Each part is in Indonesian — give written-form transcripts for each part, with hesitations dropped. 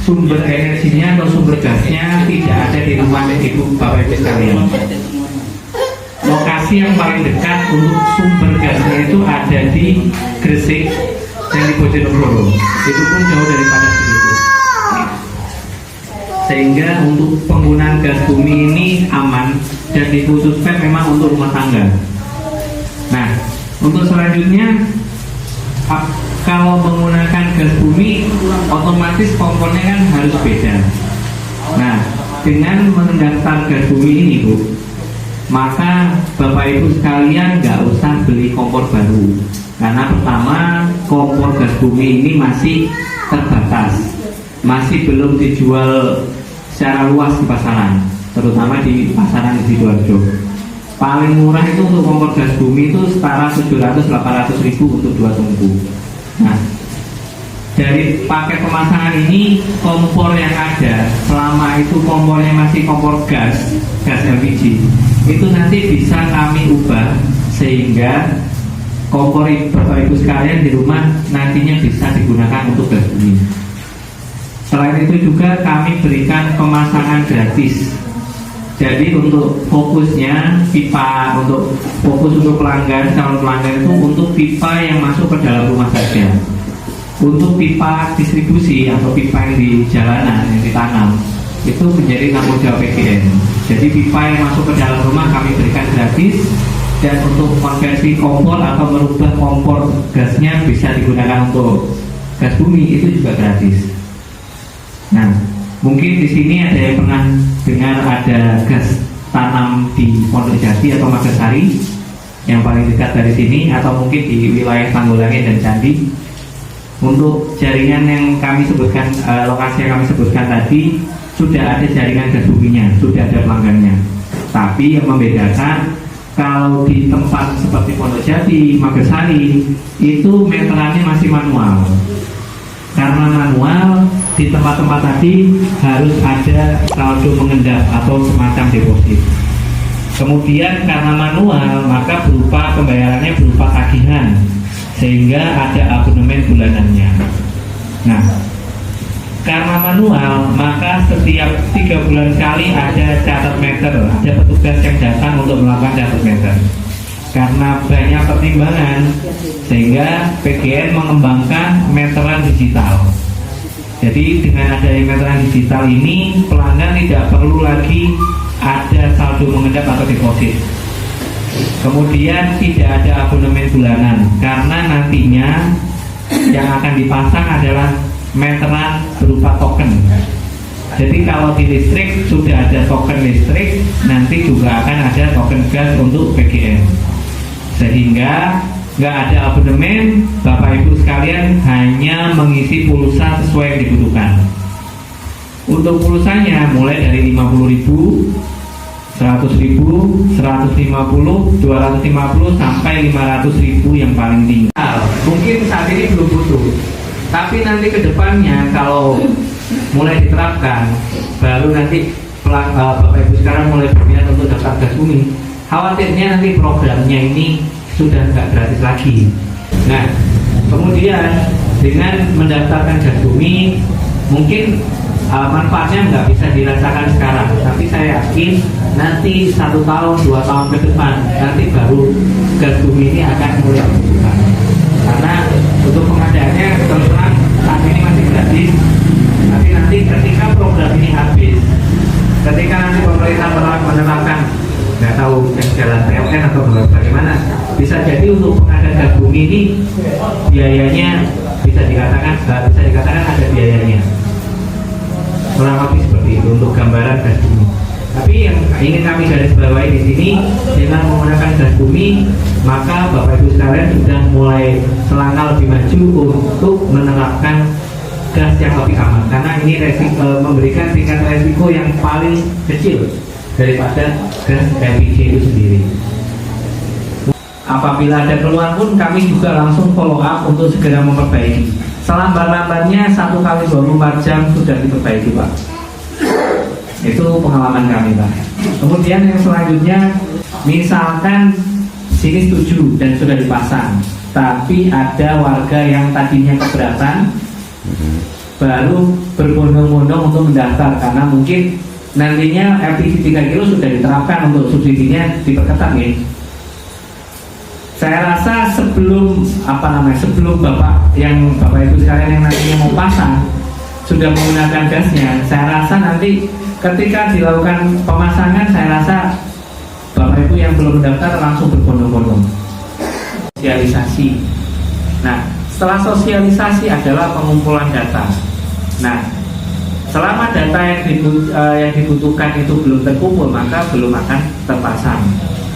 sumber energinya atau sumber gasnya tidak ada di rumah ibu bapak ibu sekalian. Lokasi yang paling dekat untuk sumber gasnya itu ada di Gresik dan di Bojonegoro. Itu pun jauh daripada segitu. Sehingga untuk penggunaan gas bumi ini aman dan dikhususkan memang untuk rumah tangga. Nah, untuk selanjutnya kalau menggunakan gas bumi otomatis kompornya kan harus beda. Nah, dengan mendaftar gas bumi ini Bu, maka Bapak Ibu sekalian nggak usah beli kompor baru. Karena pertama, kompor gas bumi ini masih terbatas, masih belum dijual secara luas di pasaran, terutama di pasaran di Sidoarjo. Paling murah itu untuk kompor gas bumi itu setara 700-800 ribu untuk 2 tungku. Nah, dari paket pemasangan ini, kompor yang ada selama itu kompornya masih kompor gas LPG, itu nanti bisa kami ubah sehingga kompor Bapak Ibu sekalian di rumah nantinya bisa digunakan untuk gas bumi. Selain itu juga kami berikan pemasangan gratis. Jadi untuk fokusnya pipa, untuk fokus untuk pelanggan, calon pelanggan itu untuk pipa yang masuk ke dalam rumah saja. Untuk pipa distribusi atau pipa yang di jalanan yang ditanam itu menjadi tanggung jawab PGN. Jadi pipa yang masuk ke dalam rumah kami berikan gratis, dan untuk konversi kompor atau merubah kompor gasnya bisa digunakan untuk gas bumi itu juga gratis. Nah, mungkin di sini ada yang pernah dengar ada gas tanam di Pondok Jati atau Magasari yang paling dekat dari sini, atau mungkin di wilayah Tanggulangi dan Candi. Untuk jaringan yang kami sebutkan, lokasi yang kami sebutkan tadi, sudah ada jaringan gas buminya, sudah ada pelanggannya. Tapi yang membedakan, kalau di tempat seperti Pondok Jati, Magasari, itu meterannya masih manual. Karena manual, di tempat-tempat tadi harus ada saldo mengendap atau semacam deposit. Kemudian karena manual, maka berupa pembayarannya berupa tagihan, sehingga ada abonemen bulanannya. Nah, karena manual, maka setiap 3 bulan sekali ada catat meter, ada petugas yang datang untuk melakukan catat meter. Karena banyak pertimbangan, sehingga PGN mengembangkan meteran digital. Jadi dengan adanya meteran digital ini, pelanggan tidak perlu lagi ada saldo mengendap atau deposit. Kemudian tidak ada abonemen bulanan, karena nantinya yang akan dipasang adalah meteran berupa token. Jadi kalau di listrik sudah ada token listrik, nanti juga akan ada token gas untuk PGN. Sehingga nggak ada abonemen, Bapak Ibu sekalian hanya mengisi pulsa sesuai yang dibutuhkan. Untuk pulsanya mulai dari 50.000, 100.000, 150, 250 sampai 500.000 yang paling tinggi. Mungkin saat ini belum butuh, tapi nanti kedepannya kalau mulai diterapkan, baru nanti Bapak Ibu sekarang mulai berminat untuk daftar gas bumi. Khawatirnya nanti programnya ini sudah nggak gratis lagi. Nah, kemudian dengan mendaftarkan gas bumi, mungkin manfaatnya nggak bisa dirasakan sekarang, tapi saya yakin nanti 1 tahun, 2 tahun ke depan, nanti baru gas bumi ini akan mulai dibutuhkan. Karena untuk pengadaannya terus terang saat ini masih gratis, tapi nanti ketika program ini habis, ketika nanti pemerintah telah menerapkan, nggak tahu yang jalan PLN atau bagaimana, bisa jadi untuk pengadaan gas bumi ini biayanya bisa dikatakan ada biayanya. Kurang lebih seperti itu untuk gambaran gas bumi. Tapi yang ingin kami garis bawahi di sini, dengan menggunakan gas bumi, maka Bapak Ibu sekalian sudah mulai selangkah lebih maju untuk menerapkan gas yang lebih aman. Karena ini memberikan tingkat resiko yang paling kecil daripada gas LPG itu sendiri. Apabila ada keluhan pun kami juga langsung follow up untuk segera memperbaiki. Selambat-lambatnya 1 kali 24 jam sudah diperbaiki, Pak. Itu pengalaman kami, Pak. Kemudian yang selanjutnya, misalkan sini setuju dan sudah dipasang, tapi ada warga yang tadinya keberatan, baru berbondong-bondong untuk mendaftar, karena mungkin nantinya LPG 3 kilo sudah diterapkan untuk subsidinya diperketat nih. Saya rasa sebelum sebelum bapak ibu sekalian yang nantinya mau pasang sudah menggunakan gasnya, saya rasa nanti ketika dilakukan pemasangan, saya rasa bapak ibu yang belum mendaftar langsung berbondong-bondong. Sosialisasi. Nah, setelah sosialisasi adalah pengumpulan data. Nah, selama data yang dibutuhkan itu belum terkumpul, maka belum akan terpasang,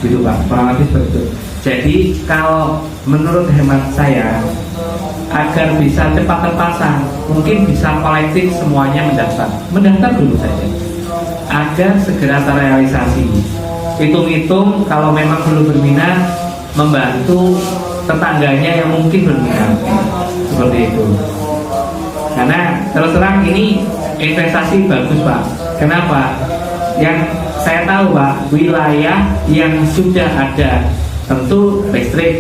gitu Pak, kurang lebih seperti itu. Jadi kalau menurut hemat saya, agar bisa cepat terpasang, mungkin bisa kolektif semuanya mendaftar dulu saja, agar segera terrealisasi. Hitung-hitung kalau memang belum berminat, membantu tetangganya yang mungkin berminat, seperti itu. Karena terus terang ini investasi bagus Pak. Kenapa? Yang saya tahu Pak, wilayah yang sudah ada tentu listrik,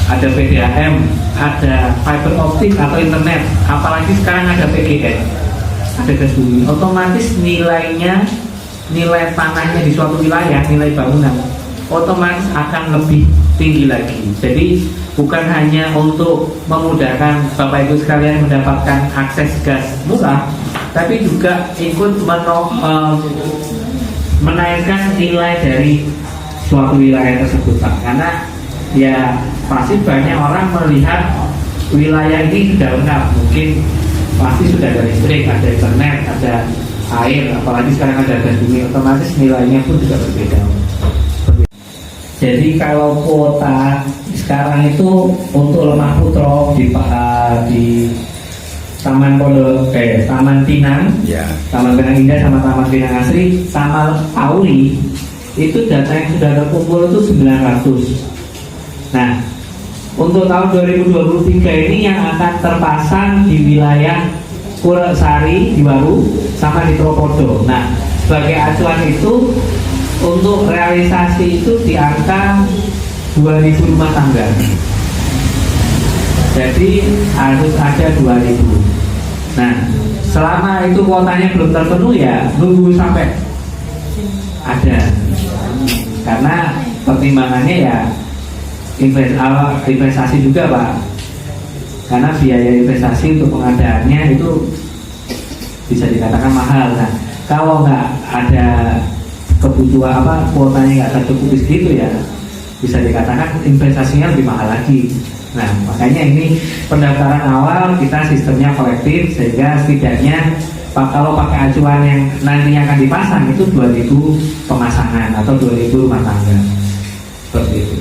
ada PDAM, ada fiber optik atau internet, apalagi sekarang ada PGN, ada gas bumi, otomatis nilai tanahnya di suatu wilayah, nilai bangunan otomatis akan lebih tinggi lagi. Jadi bukan hanya untuk memudahkan Bapak Ibu sekalian mendapatkan akses gas murah, tapi juga ikut menaikkan nilai dari suatu wilayah tersebut Pak. Karena ya pasti banyak orang melihat wilayah ini sudah lengkap, mungkin pasti sudah ada listrik, ada internet, ada air, apalagi sekarang ada gas bumi, otomatis nilainya pun juga berbeda. Jadi kalau kuota sekarang itu untuk Lemah Putra di Taman Pinang, ya. Taman Pinang Indah sama Taman Pinang Asri sama Auri, itu data yang sudah terkumpul itu 900. Nah, untuk tahun 2023 ini yang akan terpasang di wilayah Purwosari di Waru sama di Tropodo. Nah, sebagai acuan itu untuk realisasi itu di angka 2.000 rumah tangga. Jadi harus ada 2.000. Nah, selama itu kuotanya belum terpenuhi ya nunggu sampai ada. Karena pertimbangannya ya investasi juga Pak. Karena biaya investasi untuk pengadaannya itu bisa dikatakan mahal. Nah, kalau nggak ada kebutuhan kuotanya nggak tercukupi segitu ya bisa dikatakan investasinya lebih mahal lagi. Nah, makanya ini pendaftaran awal kita sistemnya kolektif, sehingga setidaknya kalau pakai acuan yang nantinya akan dipasang itu 2.000 pemasangan atau 2.000 rumah tangga seperti itu.